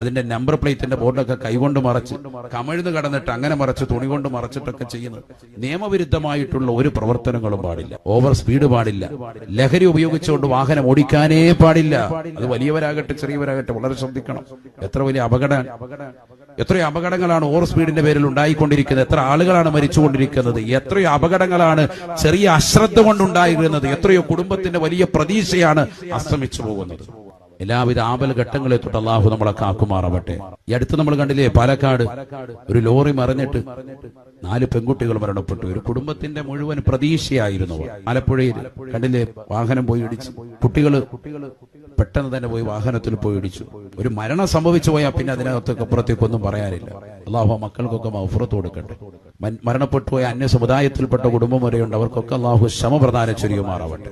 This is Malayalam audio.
അതിന്റെ നമ്പർ പ്ലേറ്റിന്റെ ബോർഡൊക്കെ കൈകൊണ്ട് മറച്ച് കമിഴ്ന്ന് കടന്നിട്ട് അങ്ങനെ മറച്ച് തുണി കൊണ്ട് മറച്ചിട്ടൊക്കെ ചെയ്യുന്നത് നിയമവിരുദ്ധമായിട്ടുള്ള ഒരു പ്രവർത്തനങ്ങളും പാടില്ല. ഓവർ സ്പീഡ് പാടില്ല. ലഹരി ഉപയോഗിച്ചുകൊണ്ട് വാഹനം ഓടിക്കാനേ പാടില്ല. അത് വലിയവരാകട്ടെ ചെറിയവരാകട്ടെ വളരെ ശ്രദ്ധിക്കണം. എത്രയോ അപകടങ്ങളാണ് ഓവർ സ്പീഡിന്റെ പേരിൽ ഉണ്ടായിക്കൊണ്ടിരിക്കുന്നത്. എത്ര ആളുകളാണ് മരിച്ചുകൊണ്ടിരിക്കുന്നത്. എത്രയോ അപകടങ്ങളാണ് ചെറിയ അശ്രദ്ധ കൊണ്ടുണ്ടായിരുന്നത്. എത്രയോ കുടുംബത്തിന്റെ വലിയ പ്രതീക്ഷയാണ് അസ്തമിച്ചു പോകുന്നത്. എല്ലാവിധ ആപൽ ഘട്ടങ്ങളെ തൊട്ട് അള്ളാഹു നമ്മളെ കാക്കുമാറാവട്ടെ. ഈ അടുത്ത് നമ്മൾ കണ്ടില്ലേ, പാലക്കാട് ഒരു ലോറി മറിഞ്ഞിട്ട് 4 പെൺകുട്ടികൾ മരണപ്പെട്ടു. ഒരു കുടുംബത്തിന്റെ മുഴുവൻ പ്രതീക്ഷയായിരുന്നു. ആലപ്പുഴയിൽ കണ്ടില്ലേ, വാഹനം പോയി ഇടിച്ചു. കുട്ടികൾ പെട്ടെന്ന് തന്നെ പോയി വാഹനത്തിൽ പോയി ഇടിച്ചു. ഒരു മരണം സംഭവിച്ചു പോയാൽ പിന്നെ അതിനകത്തൊക്കെ അപ്പുറത്തേക്കൊന്നും പറയാനില്ല. അള്ളാഹു മക്കൾക്കൊക്കെ മഗ്ഫിറത്ത് കൊടുക്കട്ടെ. മരണപ്പെട്ടു പോയ അന്യ സമുദായത്തിൽപ്പെട്ട കുടുംബം വരെയുണ്ട്. അവർക്കൊക്കെ അള്ളാഹു ശമ പ്രദാനം ചൊരിയുമാറാവട്ടെ.